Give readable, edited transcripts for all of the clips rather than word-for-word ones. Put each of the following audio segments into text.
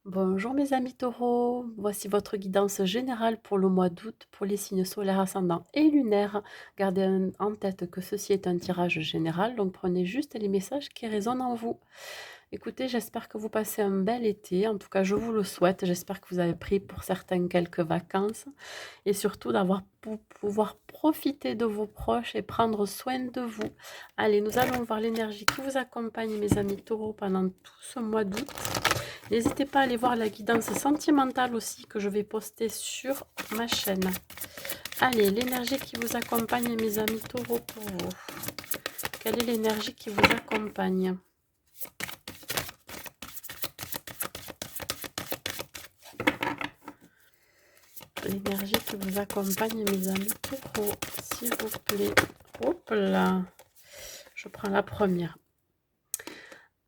Bonjour mes amis taureaux, voici votre guidance générale pour le mois d'août pour les signes solaires ascendants et lunaires. Gardez en tête que ceci est un tirage général, donc prenez juste les messages qui résonnent en vous. Écoutez, j'espère que vous passez un bel été, en tout cas je vous le souhaite, j'espère que vous avez pris pour certains quelques vacances et surtout d'avoir pour pouvoir profiter de vos proches et prendre soin de vous. Allez, nous allons voir l'énergie qui vous accompagne mes amis taureaux pendant tout ce mois d'août. N'hésitez pas à aller voir la guidance sentimentale aussi que je vais poster sur ma chaîne. Allez, l'énergie qui vous accompagne, mes amis taureaux, pour vous. Quelle est l'énergie qui vous accompagne? L'énergie qui vous accompagne, mes amis taureaux, s'il vous plaît. Hop là, je prends la première.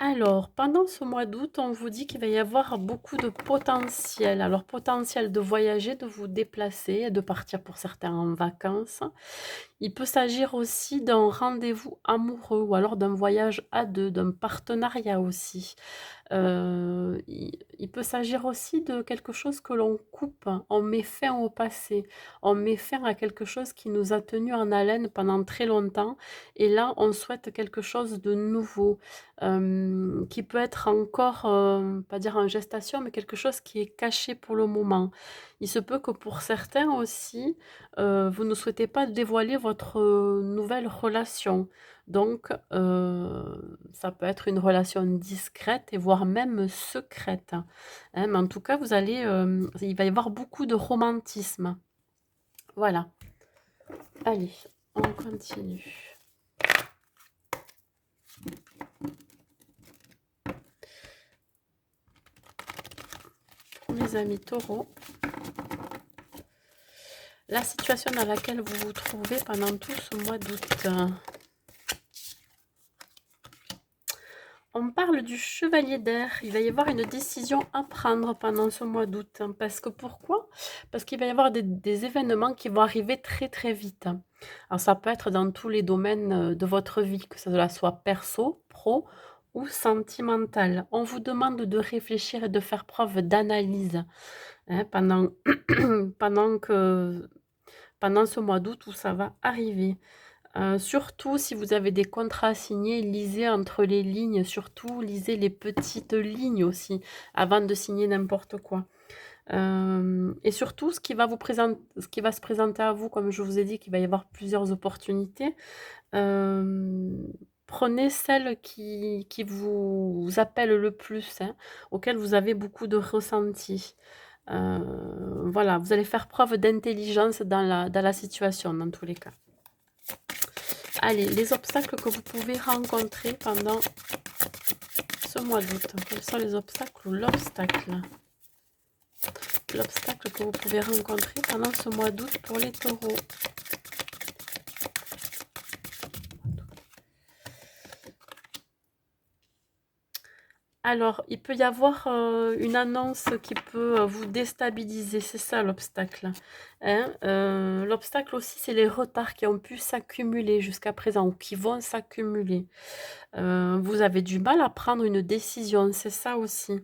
Alors, pendant ce mois d'août, on vous dit qu'il va y avoir beaucoup de potentiel. Alors, potentiel de voyager, de vous déplacer, de partir pour certains en vacances. Il peut s'agir aussi d'un rendez-vous amoureux ou alors d'un voyage à deux, d'un partenariat aussi. Il peut s'agir aussi de quelque chose que l'on coupe, hein. On met fin au passé, on met fin à quelque chose qui nous a tenus en haleine pendant très longtemps et là, on souhaite quelque chose de nouveau, qui peut être encore, pas dire en gestation, mais quelque chose qui est caché pour le moment. Il se peut que pour certains aussi, vous ne souhaitez pas dévoiler votre, nouvelle relation. Donc, ça peut être une relation discrète et voire même secrète, hein. Mais en tout cas, vous allez, il va y avoir beaucoup de romantisme. Voilà. Allez, on continue. Pour mes amis taureaux, la situation dans laquelle vous vous trouvez pendant tout ce mois d'août. On parle du chevalier d'air. Il va y avoir une décision à prendre pendant ce mois d'août. Parce que pourquoi? Parce qu'il va y avoir des événements qui vont arriver très très vite. Alors ça peut être dans tous les domaines de votre vie, que cela soit perso, pro ou sentimental. On vous demande de réfléchir et de faire preuve d'analyse, hein, pendant que, pendant ce mois d'août où ça va arriver. Surtout si vous avez des contrats signés, lisez entre les lignes, surtout lisez les petites lignes aussi, avant de signer n'importe quoi. Et surtout ce qui va se présenter à vous, comme je vous ai dit qu'il va y avoir plusieurs opportunités, prenez celle qui vous appelle le plus, hein, auquel vous avez beaucoup de ressenti. Voilà, vous allez faire preuve d'intelligence dans la situation, dans tous les cas. Allez, les obstacles que vous pouvez rencontrer pendant ce mois d'août. Quels sont les obstacles ou l'obstacle? L'obstacle que vous pouvez rencontrer pendant ce mois d'août pour les taureaux. Alors, il peut y avoir une annonce qui peut vous déstabiliser, c'est ça l'obstacle, hein. L'obstacle aussi, c'est les retards qui ont pu s'accumuler jusqu'à présent ou qui vont s'accumuler. Vous avez du mal à prendre une décision, c'est ça aussi.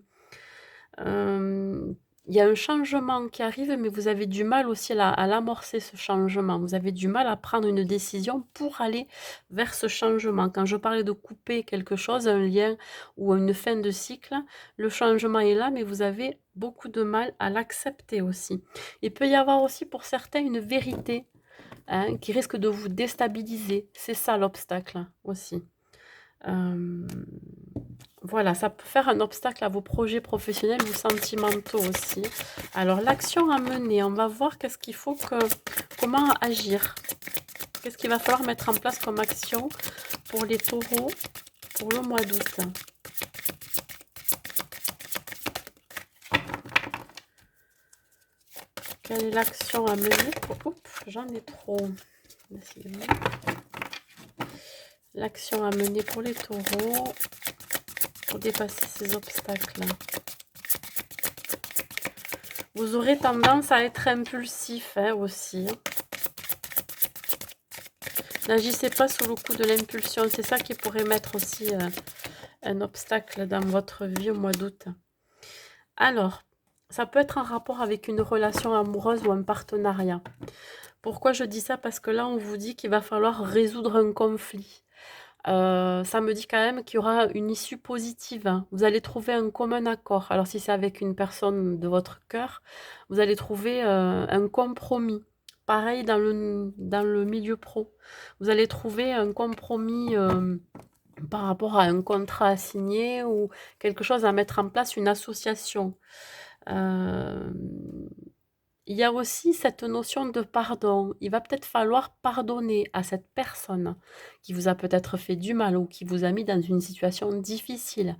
Il y a un changement qui arrive, mais vous avez du mal aussi à l'amorcer, ce changement. Vous avez du mal à prendre une décision pour aller vers ce changement. Quand je parlais de couper quelque chose, un lien ou une fin de cycle, le changement est là, mais vous avez beaucoup de mal à l'accepter aussi. Il peut y avoir aussi pour certains une vérité, hein, qui risque de vous déstabiliser. C'est ça l'obstacle aussi. Euh, voilà, ça peut faire un obstacle à vos projets professionnels ou sentimentaux aussi. Alors, l'action à mener, on va voir qu'est-ce qu'il faut comment agir. Qu'est-ce qu'il va falloir mettre en place comme action pour les taureaux pour le mois d'août. Quelle est l'action à mener pour... Oups, j'en ai trop. L'action à mener pour les taureaux pour dépasser ces obstacles. Vous aurez tendance à être impulsif, hein, aussi. N'agissez pas sous le coup de l'impulsion. C'est ça qui pourrait mettre aussi un obstacle dans votre vie au mois d'août. Alors, ça peut être en rapport avec une relation amoureuse ou un partenariat. Pourquoi je dis ça? Parce que là, on vous dit qu'il va falloir résoudre un conflit. Ça me dit quand même qu'il y aura une issue positive, hein. Vous allez trouver un commun accord. Alors si c'est avec une personne de votre cœur, vous allez trouver, un compromis. Pareil dans le milieu pro. Vous allez trouver un compromis, par rapport à un contrat à signer ou quelque chose à mettre en place, une association. Hem Il y a aussi cette notion de pardon. Il va peut-être falloir pardonner à cette personne qui vous a peut-être fait du mal ou qui vous a mis dans une situation difficile.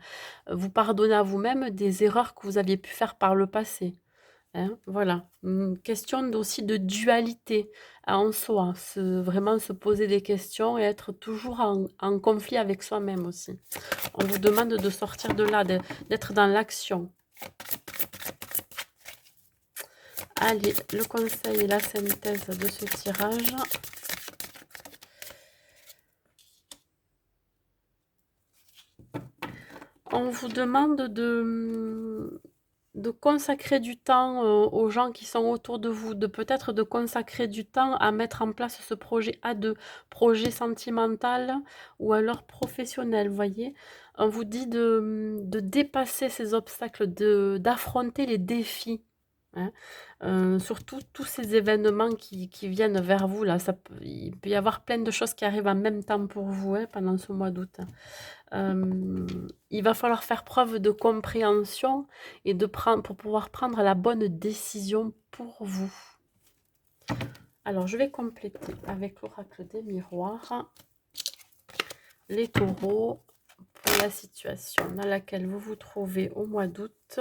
Vous pardonnez à vous-même des erreurs que vous aviez pu faire par le passé, hein, voilà. Question aussi de dualité en soi, vraiment se poser des questions et être toujours en conflit avec soi-même aussi. On vous demande de sortir de là, d'être dans l'action. Allez, le conseil et la synthèse de ce tirage. On vous demande de consacrer du temps aux gens qui sont autour de vous, de peut-être de consacrer du temps à mettre en place ce projet à deux, projet sentimental ou alors professionnel, voyez. On vous dit de dépasser ces obstacles, d'affronter les défis, hein. Surtout tous ces événements qui viennent vers vous, là, il peut y avoir plein de choses qui arrivent en même temps pour vous, hein, pendant ce mois d'août. Il va falloir faire preuve de compréhension et pour pouvoir prendre la bonne décision pour vous. Alors, je vais compléter avec l'oracle des miroirs les taureaux pour la situation dans laquelle vous vous trouvez au mois d'août.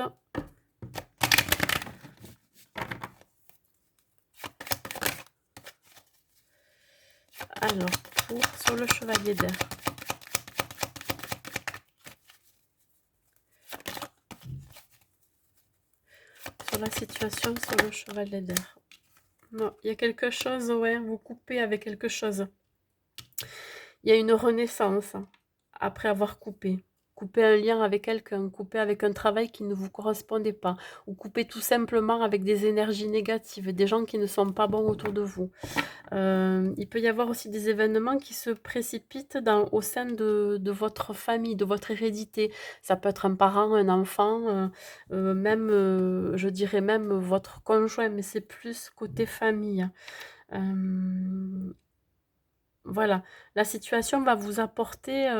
Alors, sur le chevalier d'air. Sur la situation sur le chevalet d'air. Non, il y a quelque chose, ouais, vous coupez avec quelque chose. Il y a une renaissance après avoir coupé. Couper un lien avec quelqu'un, couper avec un travail qui ne vous correspondait pas, ou couper tout simplement avec des énergies négatives, des gens qui ne sont pas bons autour de vous. Il peut y avoir aussi des événements qui se précipitent au sein de votre famille, de votre hérédité. Ça peut être un parent, un enfant, même, je dirais même votre conjoint, mais c'est plus côté famille. Voilà, la situation va vous apporter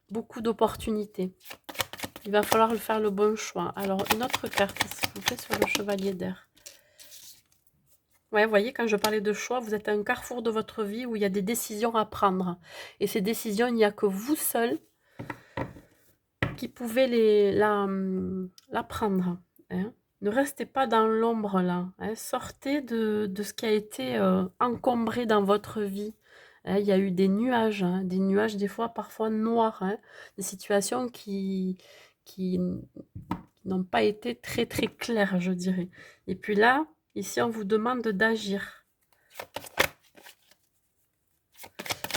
beaucoup d'opportunités. Il va falloir faire le bon choix. Alors, une autre carte, s'il vous plaît, sur le chevalier d'air. Ouais, vous voyez, quand je parlais de choix, vous êtes à un carrefour de votre vie où il y a des décisions à prendre. Et ces décisions, il n'y a que vous seul qui pouvez la prendre, hein. Ne restez pas dans l'ombre là, hein. Sortez de ce qui a été encombré dans votre vie, hein. Il y a eu des nuages, hein, des nuages des fois parfois noirs, hein, des situations qui n'ont pas été très très claires, je dirais. Et puis là, ici, on vous demande d'agir.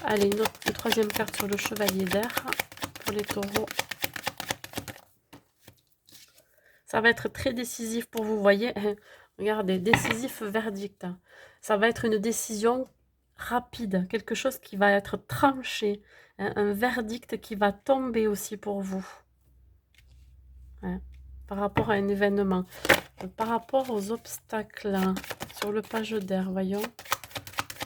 Allez, une troisième carte sur le chevalier d'air pour les taureaux. Ça va être très décisif pour vous, voyez. Regardez, décisif verdict. Ça va être une décision rapide, quelque chose qui va être tranché, hein, un verdict qui va tomber aussi pour vous, hein, par rapport à un événement. Par rapport aux obstacles, sur le page d'air, voyons.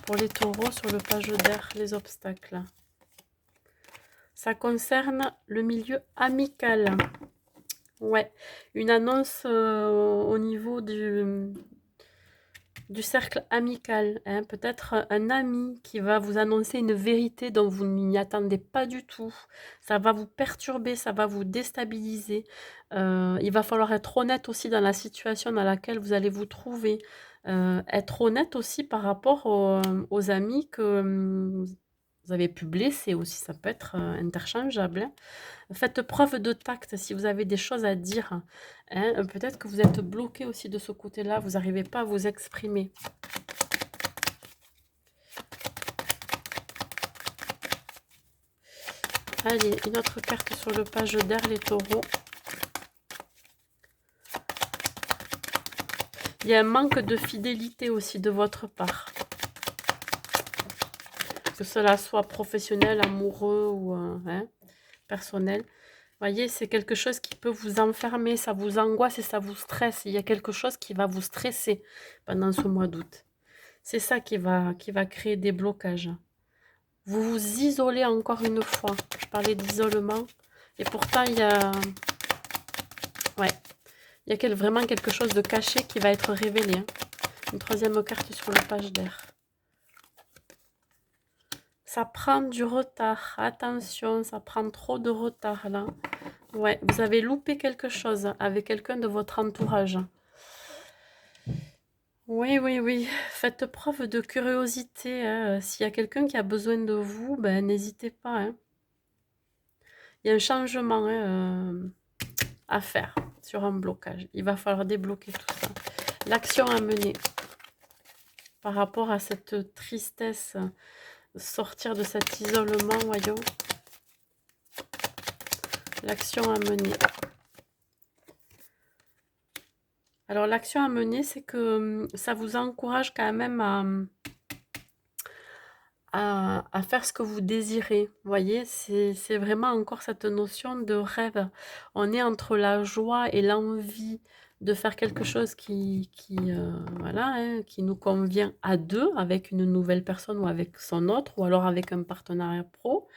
Pour les taureaux, sur le page d'air, les obstacles. Ça concerne le milieu amical. Ouais, une annonce au niveau du cercle amical, hein. Peut-être un ami qui va vous annoncer une vérité dont vous n'y attendez pas du tout. Ça va vous perturber, ça va vous déstabiliser. Il va falloir être honnête aussi dans la situation dans laquelle vous allez vous trouver. Être honnête aussi par rapport aux amis que vous avez pu blesser aussi, ça peut être interchangeable, hein. Faites preuve de tact si vous avez des choses à dire, hein. Peut-être que vous êtes bloqué aussi de ce côté-là, vous n'arrivez pas à vous exprimer. Allez, une autre carte sur le page d'air, les taureaux. Il y a un manque de fidélité aussi de votre part. Que cela soit professionnel, amoureux ou hein, personnel. Vous voyez, c'est quelque chose qui peut vous enfermer, ça vous angoisse et ça vous stresse. Il y a quelque chose qui va vous stresser pendant ce mois d'août. C'est ça qui va créer des blocages. Vous vous isolez encore une fois. Je parlais d'isolement. Et pourtant, il y a... Ouais. Il y a vraiment quelque chose de caché qui va être révélé. Hein. Une troisième carte sur le page d'air. Ça prend du retard. Attention, ça prend trop de retard là. Ouais, vous avez loupé quelque chose avec quelqu'un de votre entourage. Oui, oui, oui. Faites preuve de curiosité. Hein. S'il y a quelqu'un qui a besoin de vous, ben, n'hésitez pas. Hein. Il y a un changement à faire sur un blocage. Il va falloir débloquer tout ça. L'action à mener par rapport à cette tristesse, sortir de cet isolement, voyons. L'action à mener. Alors, l'action à mener, c'est que ça vous encourage quand même à faire ce que vous désirez. Vous voyez, c'est vraiment encore cette notion de rêve. On est entre la joie et l'envie de faire quelque chose voilà, hein, qui nous convient à deux, avec une nouvelle personne ou avec son autre, ou alors avec un partenariat pro.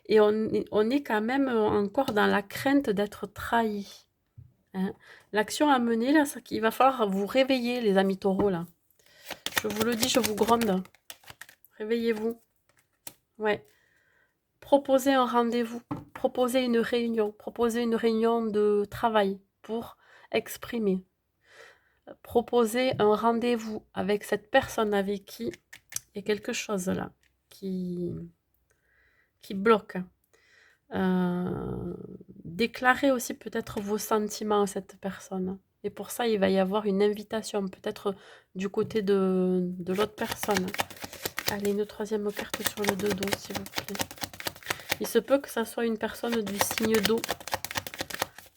Et on est quand même encore dans la crainte d'être trahi. Hein. L'action à mener, là, c'est qu'il va falloir vous réveiller, les amis taureaux, là. Je vous le dis, je vous gronde. Réveillez-vous. Ouais. Proposez un rendez-vous. Proposez une réunion. Proposez une réunion de travail pour exprimer. Proposez un rendez-vous avec cette personne avec qui il y a quelque chose là qui bloque. Déclarez aussi peut-être vos sentiments à cette personne. Et pour ça, il va y avoir une invitation, peut-être du côté de l'autre personne. Allez, une troisième carte sur le dodo, s'il vous plaît. Il se peut que ça soit une personne du signe d'eau.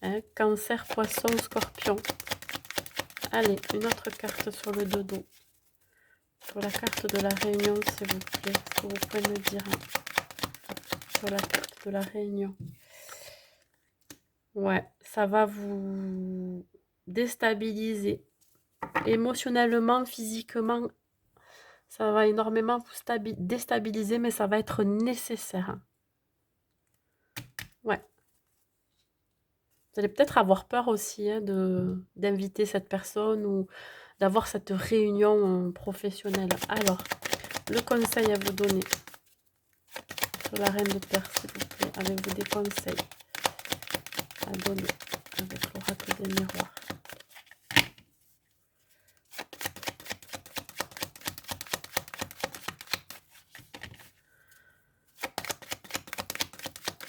Hein, Cancer, poisson, scorpion. Allez, une autre carte sur le dodo. Sur la carte de la réunion, s'il vous plaît. Est-ce que vous pouvez me dire sur la carte de la réunion? Ouais, ça va vous déstabiliser. Émotionnellement, physiquement, ça va énormément vous déstabiliser, mais ça va être nécessaire. Ouais. Vous allez peut-être avoir peur aussi hein, d'inviter cette personne ou d'avoir cette réunion professionnelle. Alors, le conseil à vous donner sur la reine de terre, s'il vous plaît. Avez-vous des conseils à donner avec l'oracle des miroirs?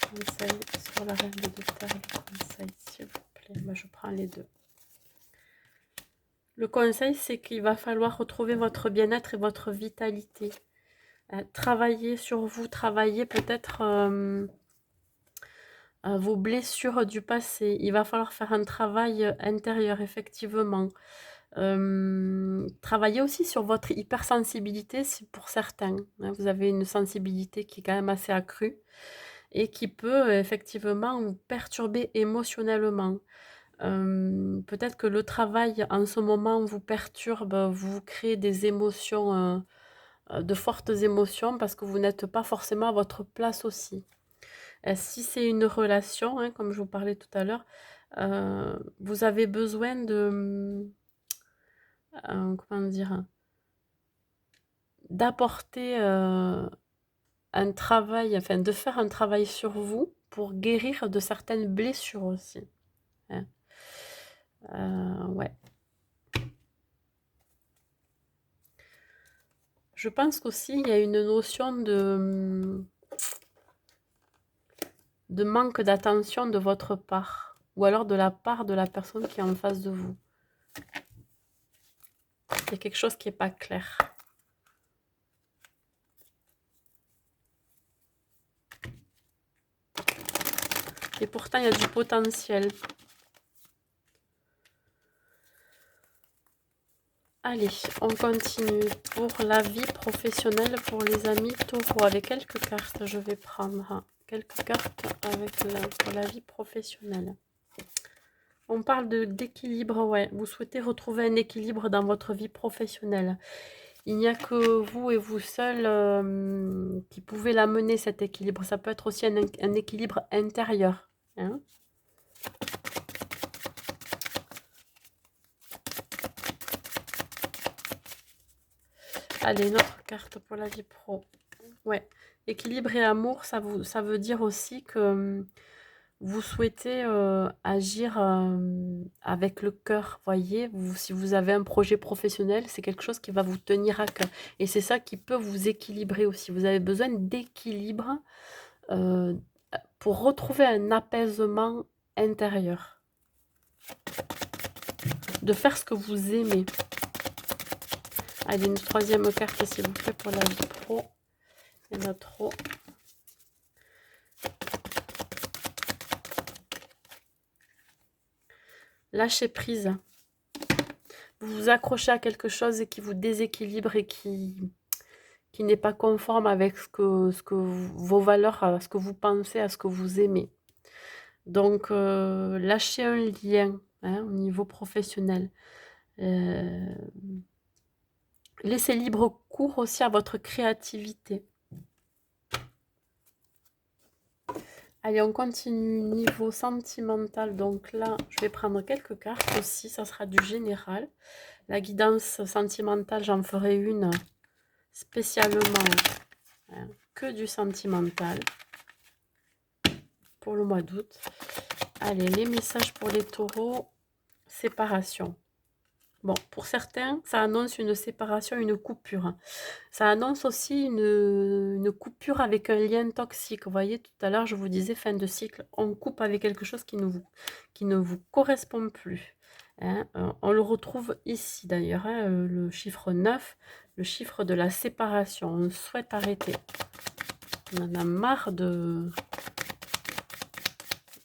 Conseil sur la reine de terre, le conseil, s'il vous plaît. Moi, je prends les deux. Le conseil, c'est qu'il va falloir retrouver votre bien-être et votre vitalité. Travailler sur vous, travailler peut-être vos blessures du passé. Il va falloir faire un travail intérieur, effectivement. Travailler aussi sur votre hypersensibilité, pour certains. Hein. Vous avez une sensibilité qui est quand même assez accrue et qui peut effectivement vous perturber émotionnellement. Peut-être que le travail en ce moment vous perturbe, vous crée des émotions, de fortes émotions parce que vous n'êtes pas forcément à votre place aussi. Si c'est une relation, hein, comme je vous parlais tout à l'heure, vous avez besoin de, comment dire, d'apporter un travail, enfin de faire un travail sur vous pour guérir de certaines blessures aussi. Hein. Ouais. Je pense qu'aussi il y a une notion de manque d'attention de votre part, ou alors de la part de la personne qui est en face de vous. Il y a quelque chose qui n'est pas clair. Et pourtant, il y a du potentiel. Allez, on continue pour la vie professionnelle pour les amis taureaux. Avec quelques cartes, je vais prendre quelques cartes pour la vie professionnelle. On parle d'équilibre, ouais. Vous souhaitez retrouver un équilibre dans votre vie professionnelle. Il n'y a que vous et vous seul qui pouvez l'amener, cet équilibre. Ça peut être aussi un équilibre intérieur. Hein. Allez, une autre carte pour la vie pro. Ouais. Équilibre et amour, ça veut dire aussi que vous souhaitez agir avec le cœur, voyez. Si vous avez un projet professionnel, c'est quelque chose qui va vous tenir à cœur. Et c'est ça qui peut vous équilibrer aussi. Vous avez besoin d'équilibre pour retrouver un apaisement intérieur. De faire ce que vous aimez. Allez, une troisième carte, s'il vous plaît, pour la vie pro. Il y en a trop. Lâcher prise. Vous vous accrochez à quelque chose qui vous déséquilibre et qui n'est pas conforme avec vos valeurs, à ce que vous pensez, à ce que vous aimez. Donc, lâchez un lien au niveau professionnel. Laissez libre cours aussi à votre créativité. Allez, on continue niveau sentimental. Donc là, je vais prendre quelques cartes aussi. Ça sera du général. La guidance sentimentale, j'en ferai une spécialement que du sentimental pour le mois d'août. Allez, les messages pour les taureaux. Séparation. Bon, pour certains, ça annonce une séparation, une coupure. Ça annonce aussi une coupure avec un lien toxique. Vous voyez, tout à l'heure, je vous disais fin de cycle. On coupe avec quelque chose qui ne vous correspond plus. Hein. On le retrouve ici d'ailleurs, hein, le chiffre 9, le chiffre de la séparation. On souhaite arrêter. On en a marre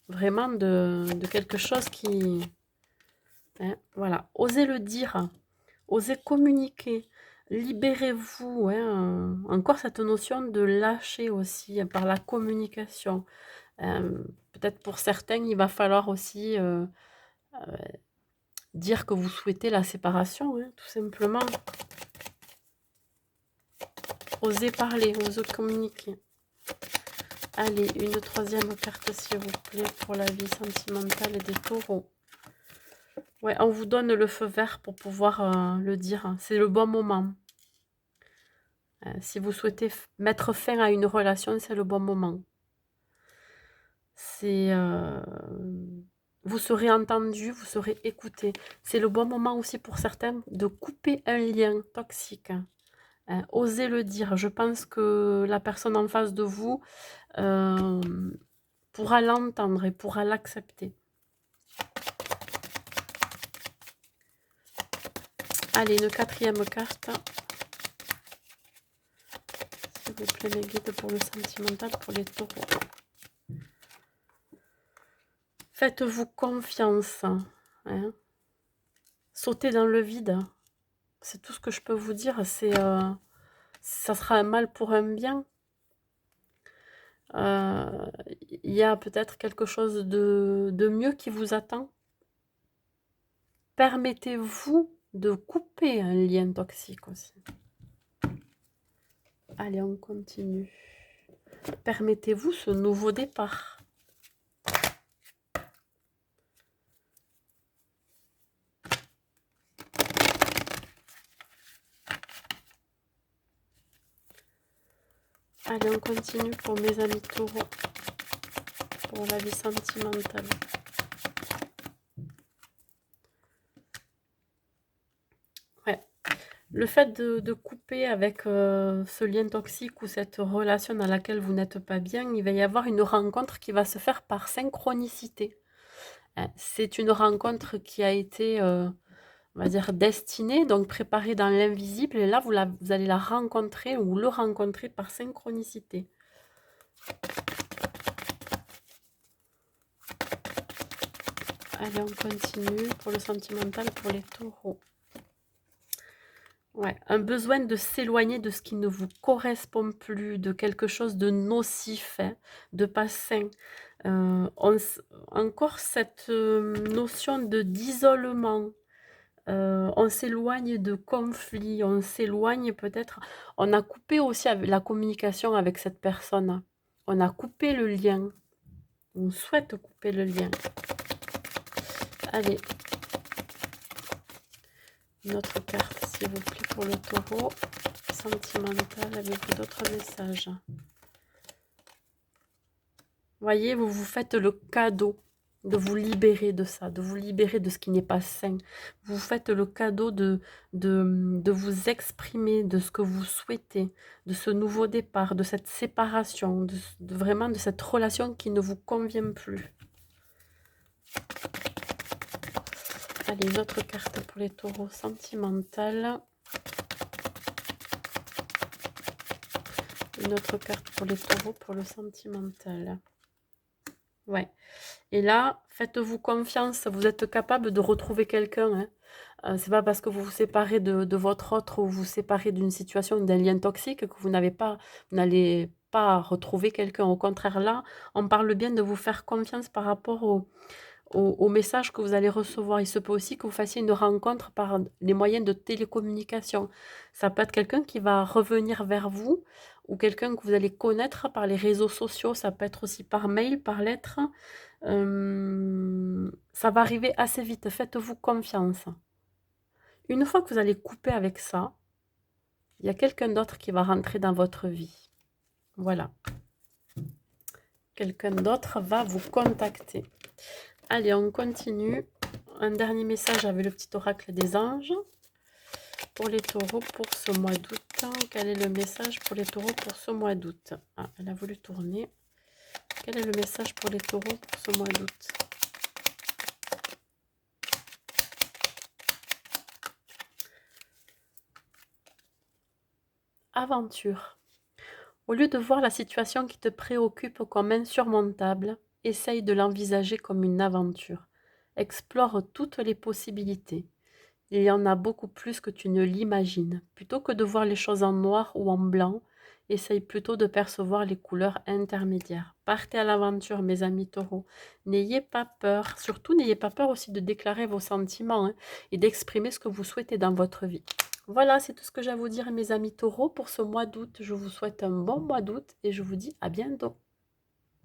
vraiment de quelque chose qui... Hein, voilà, osez le dire, osez communiquer, libérez-vous. Hein, encore cette notion de lâcher aussi par la communication. Peut-être pour certains, il va falloir aussi dire que vous souhaitez la séparation, hein, tout simplement. Osez parler, osez communiquer. Allez, une troisième carte, s'il vous plaît, pour la vie sentimentale des taureaux. Ouais, on vous donne le feu vert pour pouvoir le dire. C'est le bon moment. Si vous souhaitez mettre fin à une relation, c'est le bon moment. Vous serez entendu, vous serez écouté. C'est le bon moment aussi pour certains de couper un lien toxique. Osez le dire. Je pense que la personne en face de vous pourra l'entendre et pourra l'accepter. Allez, une quatrième carte. S'il vous plaît, mes guides pour le sentimental, pour les taureaux. Faites-vous confiance. Hein. Sautez dans le vide. C'est tout ce que je peux vous dire. Ça sera un mal pour un bien. Il y a peut-être quelque chose de mieux qui vous attend. Permettez-vous de couper un lien toxique aussi. Allez, on continue. Permettez-vous ce nouveau départ. Allez, on continue pour mes amis taureaux. Pour la vie sentimentale. Ouais. Le fait de couper avec ce lien toxique ou cette relation dans laquelle vous n'êtes pas bien, il va y avoir une rencontre qui va se faire par synchronicité. C'est une rencontre qui a été, on va dire, destinée, donc préparée dans l'invisible. Et là, vous allez la rencontrer ou le rencontrer par synchronicité. Allez, on continue pour le sentimental, pour les taureaux. Ouais, un besoin de s'éloigner de ce qui ne vous correspond plus, de quelque chose de nocif, hein, de pas sain. On s Encore cette, notion de d'isolement, on s'éloigne de conflits, on s'éloigne peut-être on a coupé aussi ave la communication avec cette personne. On a coupé le lien, on souhaite couper le lien. Allez, une autre carte s'il vous plaît pour le taureau. Sentimental, avez-vous d'autres messages? Voyez, vous vous faites le cadeau de vous libérer de ça, de vous libérer de ce qui n'est pas sain. Vous vous faites le cadeau de vous exprimer de ce que vous souhaitez, de ce nouveau départ, de cette séparation, vraiment de cette relation qui ne vous convient plus. Allez, une autre carte pour les taureaux sentimentales. Une autre carte pour les taureaux pour le sentimental. Ouais. Et là, faites-vous confiance, vous êtes capable de retrouver quelqu'un, hein. C'est pas parce que vous vous séparez de votre autre ou vous vous séparez d'une situation, d'un lien toxique que vous n'allez pas retrouver quelqu'un. Au contraire, là, on parle bien de vous faire confiance par rapport au message que vous allez recevoir. Il se peut aussi que vous fassiez une rencontre par les moyens de télécommunication. Ça peut être quelqu'un qui va revenir vers vous ou quelqu'un que vous allez connaître par les réseaux sociaux. Ça peut être aussi par mail, par lettre. Ça va arriver assez vite, faites-vous confiance. Une fois que vous allez couper avec ça, il y a quelqu'un d'autre qui va rentrer dans votre vie. Voilà. Quelqu'un d'autre va vous contacter. Allez, on continue. Un dernier message avec le petit oracle des anges. Pour les taureaux pour ce mois d'août. Quel est le message pour les taureaux pour ce mois d'août? Ah, elle a voulu tourner. Quel est le message pour les taureaux pour ce mois d'août? Aventure. Au lieu de voir la situation qui te préoccupe comme insurmontable, essaye de l'envisager comme une aventure. Explore toutes les possibilités. Il y en a beaucoup plus que tu ne l'imagines. Plutôt que de voir les choses en noir ou en blanc, essaye plutôt de percevoir les couleurs intermédiaires. Partez à l'aventure, mes amis taureaux. N'ayez pas peur. Surtout, n'ayez pas peur aussi de déclarer vos sentiments, hein, et d'exprimer ce que vous souhaitez dans votre vie. Voilà, c'est tout ce que j'ai à vous dire, mes amis taureaux, pour ce mois d'août. Je vous souhaite un bon mois d'août et je vous dis à bientôt.